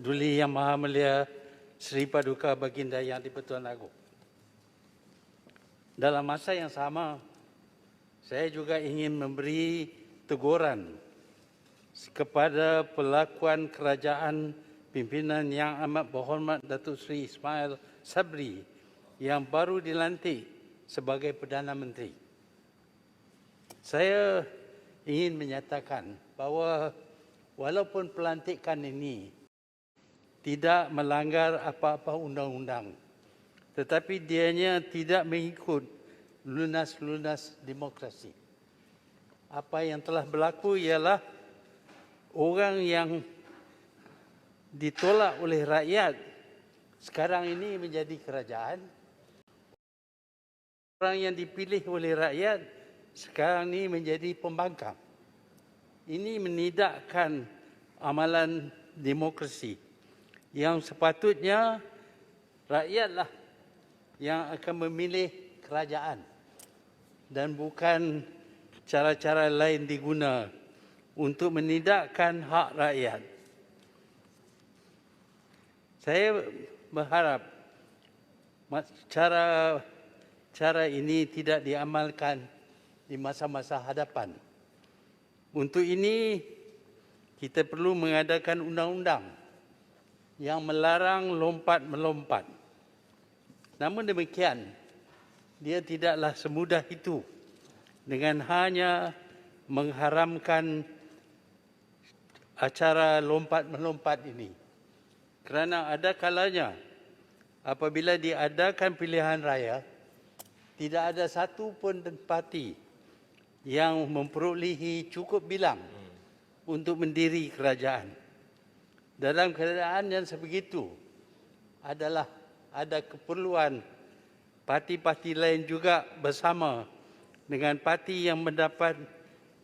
Duli Yang Maha Mulia Seri Paduka Baginda Yang di-Pertuan Agong. Dalam masa yang sama, saya juga ingin memberi teguran kepada pelakuan kerajaan pimpinan Yang Amat Berhormat Datuk Seri Ismail Sabri yang baru dilantik sebagai Perdana Menteri. Saya ingin menyatakan bahawa walaupun pelantikan ini tidak melanggar apa-apa undang-undang, tetapi dianya tidak mengikut lunas-lunas demokrasi. Apa yang telah berlaku ialah orang yang ditolak oleh rakyat sekarang ini menjadi kerajaan. Orang yang dipilih oleh rakyat sekarang ini menjadi pembangkang. Ini menidakkan amalan demokrasi yang sepatutnya rakyatlah yang akan memilih kerajaan dan bukan cara-cara lain diguna untuk menidakkan hak rakyat. Saya berharap cara ini tidak diamalkan di masa-masa hadapan. Untuk ini, kita perlu mengadakan undang-undang yang melarang lompat-melompat. Namun demikian, dia tidaklah semudah itu dengan hanya mengharamkan acara lompat-melompat ini. Kerana ada kalanya apabila diadakan pilihan raya, tidak ada satu pun parti yang memperolehi cukup bilang untuk mendiri kerajaan. Dalam keadaan yang sebegitu adalah ada keperluan parti-parti lain juga bersama dengan parti yang mendapat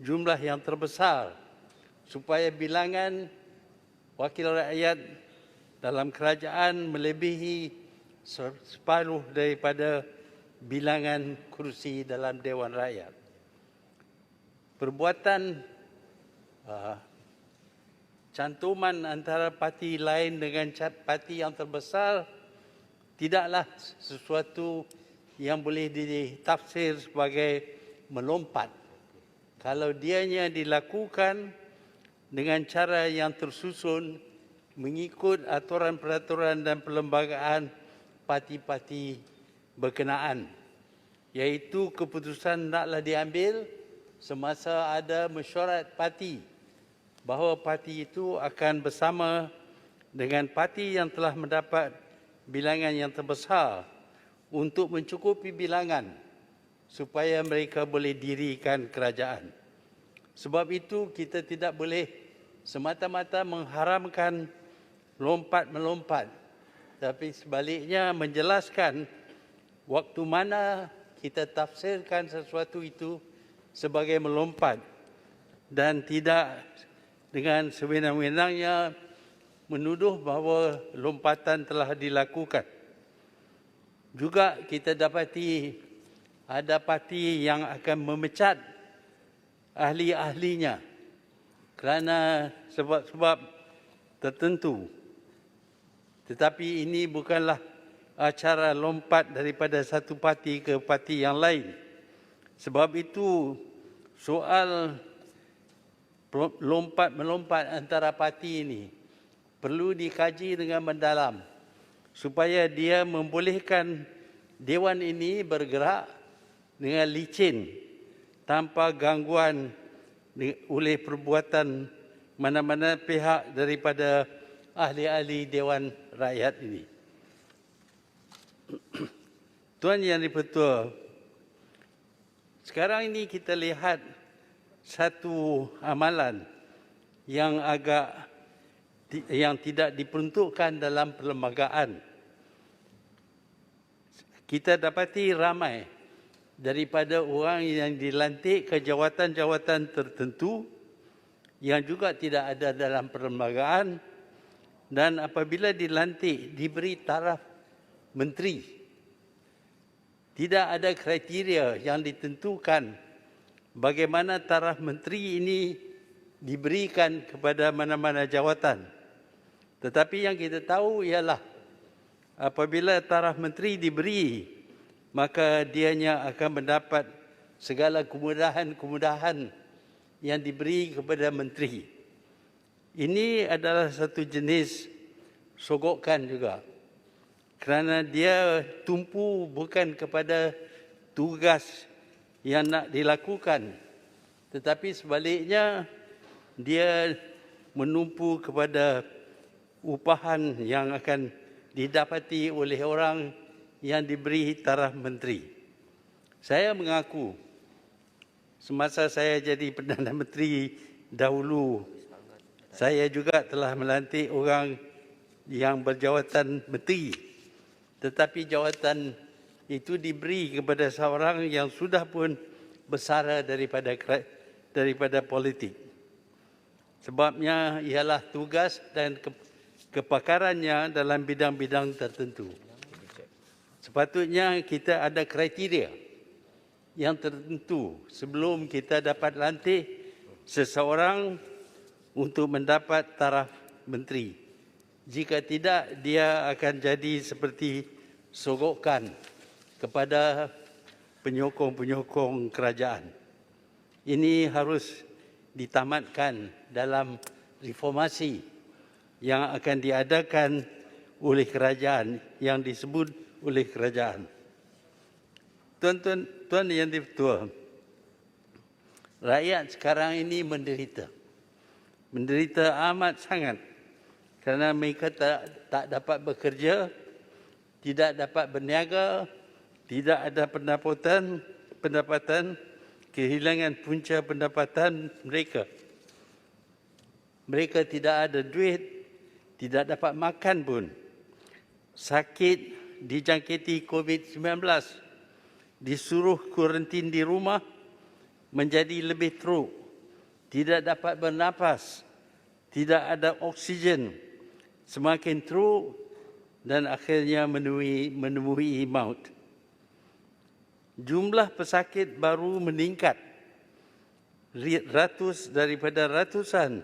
jumlah yang terbesar supaya bilangan wakil rakyat dalam kerajaan melebihi separuh daripada bilangan kursi dalam Dewan Rakyat. Perbuatan cantuman antara parti lain dengan parti yang terbesar tidaklah sesuatu yang boleh ditafsir sebagai melompat. Kalau dianya dilakukan dengan cara yang tersusun mengikut aturan-peraturan dan perlembagaan parti-parti berkenaan, iaitu keputusan naklah diambil semasa ada mesyuarat parti bahawa parti itu akan bersama dengan parti yang telah mendapat bilangan yang terbesar untuk mencukupi bilangan supaya mereka boleh dirikan kerajaan. Sebab itu kita tidak boleh semata-mata mengharamkan lompat-melompat, tapi sebaliknya menjelaskan waktu mana kita tafsirkan sesuatu itu sebagai melompat dan tidak dengan sewenang-wenangnya menuduh bahawa lompatan telah dilakukan. Juga kita dapati ada parti yang akan memecat ahli-ahlinya kerana sebab-sebab tertentu. Tetapi ini bukanlah acara lompat daripada satu parti ke parti yang lain. Sebab itu soal lompat-melompat antara parti ini perlu dikaji dengan mendalam supaya dia membolehkan Dewan ini bergerak dengan licin tanpa gangguan oleh perbuatan mana-mana pihak daripada ahli-ahli Dewan Rakyat ini. Tuan Yang di-Pertua, sekarang ini kita lihat satu amalan yang tidak diperuntukkan dalam perlembagaan. Kita dapati ramai daripada orang yang dilantik ke jawatan-jawatan tertentu yang juga tidak ada dalam perlembagaan dan apabila dilantik diberi taraf menteri. Tidak ada kriteria yang ditentukan bagaimana taraf menteri ini diberikan kepada mana-mana jawatan. Tetapi yang kita tahu ialah apabila taraf menteri diberi, maka dianya akan mendapat segala kemudahan-kemudahan yang diberi kepada menteri. Ini adalah satu jenis sogokan juga, kerana dia tumpu bukan kepada tugas yang nak dilakukan, tetapi sebaliknya dia menumpu kepada upahan yang akan didapati oleh orang yang diberi taraf menteri. Saya mengaku semasa saya jadi Perdana Menteri dahulu, saya juga telah melantik orang yang berjawatan menteri, tetapi jawatan itu diberi kepada seorang yang sudah pun bersara daripada politik. Sebabnya ialah tugas dan kepakarannya dalam bidang-bidang tertentu. Sepatutnya kita ada kriteria yang tertentu sebelum kita dapat lantik seseorang untuk mendapat taraf menteri. Jika tidak, dia akan jadi seperti sogokan kepada penyokong-penyokong kerajaan. Ini harus ditamatkan dalam reformasi yang akan diadakan oleh kerajaan, yang disebut oleh kerajaan. Tuan Yang di-Pertua, rakyat sekarang ini menderita. Menderita amat sangat kerana mereka tak dapat bekerja, tidak dapat berniaga, tidak ada pendapatan, kehilangan punca pendapatan mereka. Mereka tidak ada duit, tidak dapat makan pun. Sakit, dijangkiti COVID-19, disuruh kuarantin di rumah, menjadi lebih teruk, tidak dapat bernafas, tidak ada oksigen, semakin teruk dan akhirnya menemui maut. Jumlah pesakit baru meningkat, daripada ratusan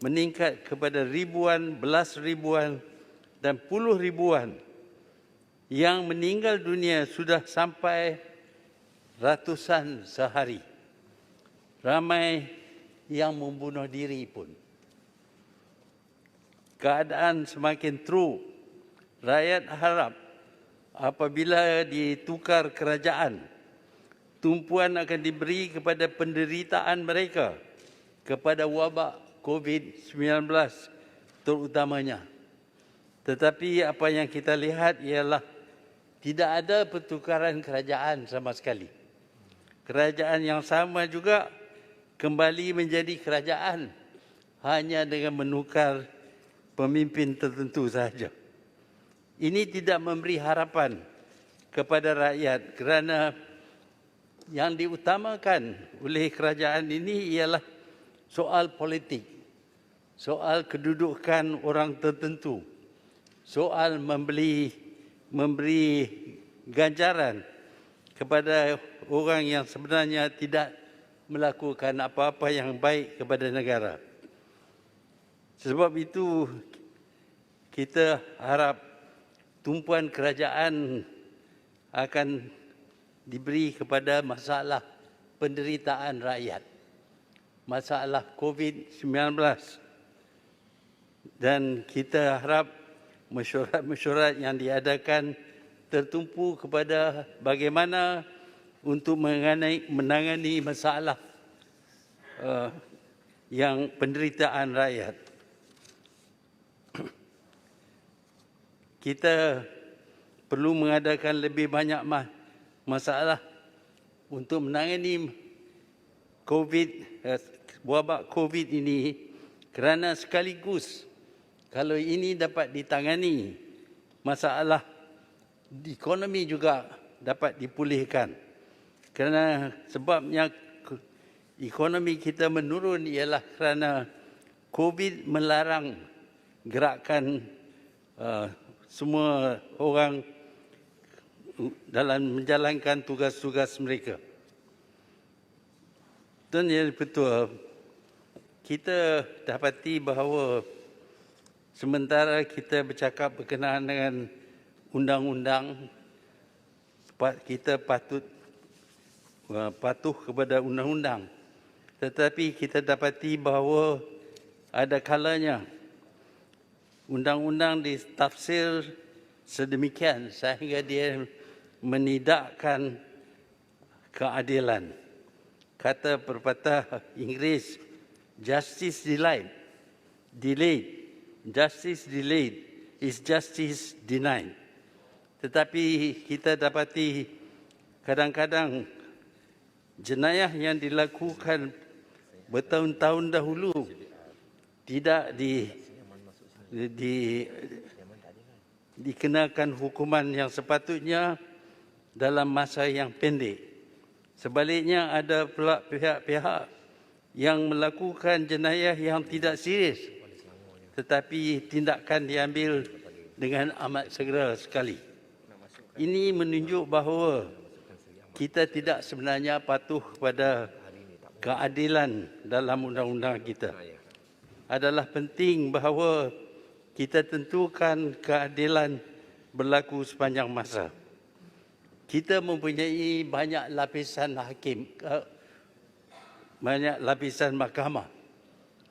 meningkat kepada ribuan, belas ribuan dan puluh ribuan. Yang meninggal dunia sudah sampai ratusan sehari. Ramai yang membunuh diri pun. Keadaan semakin teruk. Rakyat harap apabila ditukar kerajaan, tumpuan akan diberi kepada penderitaan mereka, kepada wabak COVID-19 terutamanya. Tetapi apa yang kita lihat ialah tidak ada pertukaran kerajaan sama sekali. Kerajaan yang sama juga kembali menjadi kerajaan hanya dengan menukar pemimpin tertentu sahaja. Ini tidak memberi harapan kepada rakyat kerana yang diutamakan oleh kerajaan ini ialah soal politik, soal kedudukan orang tertentu, soal memberi ganjaran kepada orang yang sebenarnya tidak melakukan apa-apa yang baik kepada negara. Sebab itu kita harap tumpuan kerajaan akan diberi kepada masalah penderitaan rakyat, masalah COVID-19. Dan kita harap mesyuarat-mesyuarat yang diadakan tertumpu kepada bagaimana untuk menangani masalah yang penderitaan rakyat. Kita perlu mengadakan lebih banyak masalah untuk menangani wabak COVID ini, kerana sekaligus kalau ini dapat ditangani, masalah ekonomi juga dapat dipulihkan. Kerana sebabnya ekonomi kita menurun ialah kerana COVID melarang gerakan semua orang dalam menjalankan tugas-tugas mereka. Dan yang betul, kita dapati bahawa Sementara kita bercakap berkenaan dengan undang-undang, kita patut patuh kepada undang-undang. Tetapi kita dapati bahawa ada kalanya undang-undang ditafsir sedemikian sehingga dia menidakkan keadilan. Kata pepatah Inggeris, justice delayed, justice delayed is justice denied. Tetapi kita dapati kadang-kadang jenayah yang dilakukan bertahun-tahun dahulu tidak dikenakan hukuman yang sepatutnya dalam masa yang pendek. Sebaliknya ada pula pihak-pihak yang melakukan jenayah yang tidak serius, tetapi tindakan diambil dengan amat segera sekali. Ini menunjuk bahawa kita tidak sebenarnya patuh kepada keadilan dalam undang-undang kita. Adalah penting bahawa kita tentukan keadilan berlaku sepanjang masa. Kita mempunyai banyak lapisan hakim, banyak lapisan mahkamah.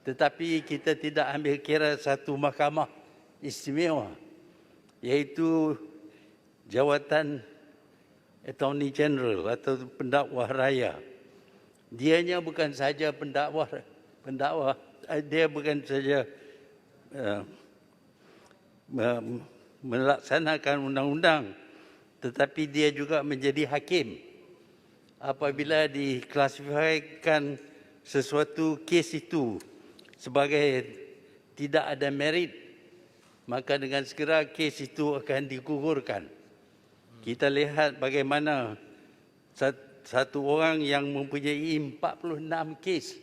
Tetapi kita tidak ambil kira satu mahkamah istimewa, iaitu jawatan Attorney General atau pendakwa raya. Dianya bukan saja pendakwa, dia bukan saja melaksanakan undang-undang, tetapi dia juga menjadi hakim. Apabila diklasifikasikan sesuatu kes itu sebagai tidak ada merit, maka dengan segera kes itu akan digugurkan. Kita lihat bagaimana satu orang yang mempunyai 46 kes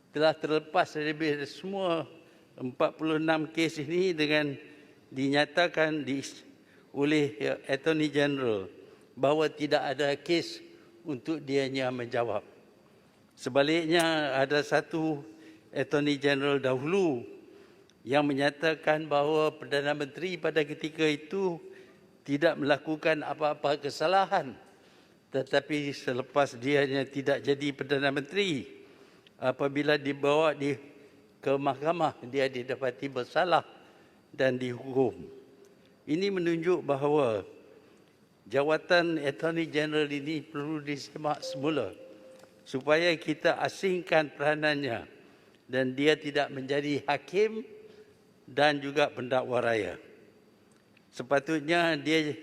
telah terlepas dari semua 46 kes ini dengan dinyatakan oleh Attorney General bahawa tidak ada kes untuk dianya menjawab. Sebaliknya ada satu Attorney General dahulu yang menyatakan bahawa Perdana Menteri pada ketika itu tidak melakukan apa-apa kesalahan. Tetapi selepas dianya tidak jadi Perdana Menteri, apabila dibawa ke mahkamah, dia didapati bersalah dan dihukum. Ini menunjuk bahawa jawatan Attorney General ini perlu disemak semula supaya kita asingkan peranannya dan dia tidak menjadi hakim dan juga pendakwa raya. Sepatutnya dia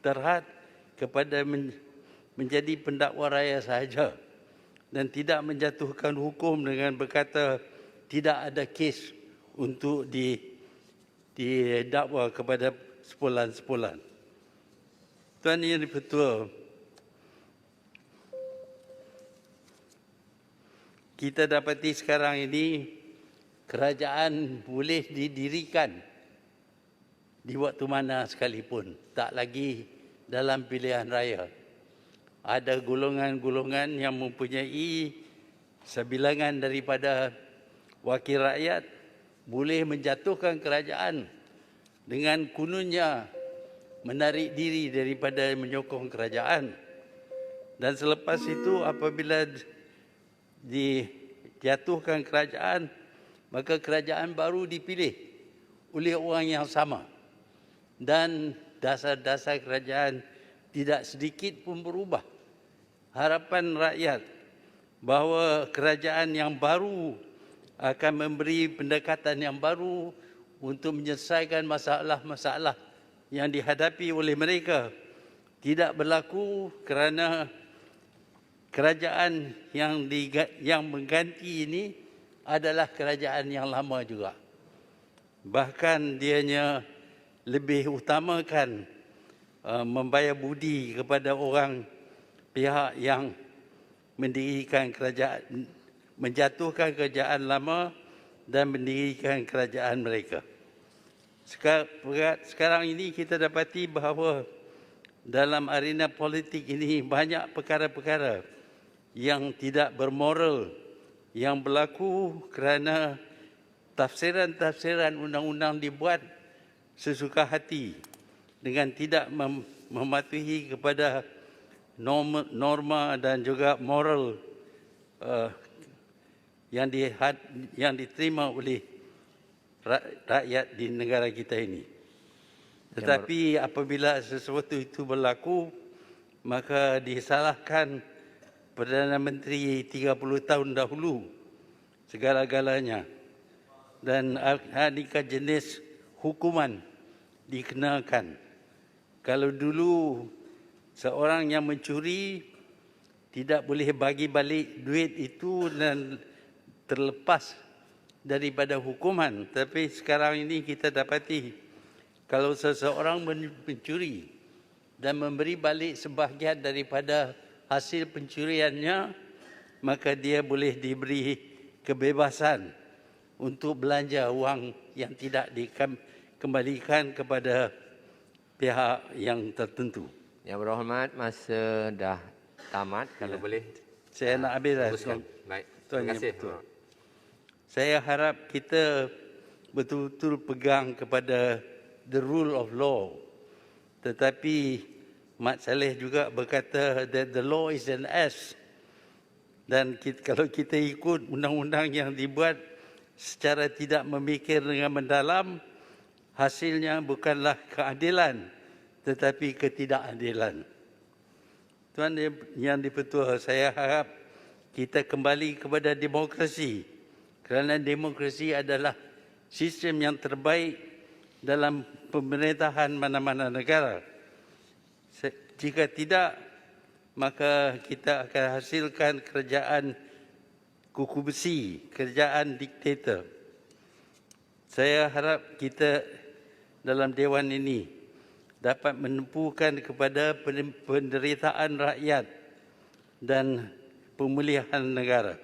terhad kepada menjadi pendakwa raya sahaja dan tidak menjatuhkan hukum dengan berkata tidak ada kes untuk didakwa kepada sepulan-sepulan. Tuan Yang Dipertua, kita dapati sekarang ini kerajaan boleh didirikan di waktu mana sekalipun, tak lagi dalam pilihan raya. Ada golongan-golongan yang mempunyai sebilangan daripada wakil rakyat boleh menjatuhkan kerajaan dengan kununnya menarik diri daripada menyokong kerajaan. Dan selepas itu apabila dijatuhkan kerajaan, maka kerajaan baru dipilih oleh orang yang sama. Dan dasar-dasar kerajaan tidak sedikit pun berubah. Harapan rakyat bahawa kerajaan yang baru akan memberi pendekatan yang baru untuk menyelesaikan masalah-masalah yang dihadapi oleh mereka tidak berlaku kerana kerajaan yang mengganti ini adalah kerajaan yang lama juga. Bahkan dianya lebih utamakan membayar budi kepada orang pihak yang mendirikan kerajaan, menjatuhkan kerajaan lama dan mendirikan kerajaan mereka. Sekarang ini kita dapati bahawa dalam arena politik ini banyak perkara-perkara yang tidak bermoral yang berlaku kerana tafsiran-tafsiran undang-undang dibuat sesuka hati dengan tidak mematuhi kepada norma dan juga moral yang diterima oleh rakyat di negara kita ini. Tetapi apabila sesuatu itu berlaku, maka disalahkan Perdana Menteri 30 tahun dahulu segala-galanya. Dan aneka jenis hukuman dikenakan. Kalau dulu seorang yang mencuri tidak boleh bagi balik duit itu dan terlepas daripada hukuman. Tapi sekarang ini kita dapati kalau seseorang mencuri dan memberi balik sebahagian daripada hasil pencuriannya, maka dia boleh diberi kebebasan untuk belanja wang yang tidak dikembalikan kepada pihak yang tertentu. Yang berhormat, masa dah tamat. Kalau boleh saya nak habis dah. Baik, Tuan terima kasih. Betul. Saya harap kita betul-betul pegang kepada the rule of law. Tetapi Mat Saleh juga berkata that the law is an ass. Dan kalau kita ikut undang-undang yang dibuat secara tidak memikir dengan mendalam, hasilnya bukanlah keadilan tetapi ketidakadilan. Tuan yang di-Pertua, saya harap kita kembali kepada demokrasi, kerana demokrasi adalah sistem yang terbaik dalam pemerintahan mana-mana negara. Jika tidak, maka kita akan hasilkan kerajaan kuku besi, kerajaan diktator. Saya harap kita dalam Dewan ini dapat menumpukan kepada penderitaan rakyat dan pemulihan negara.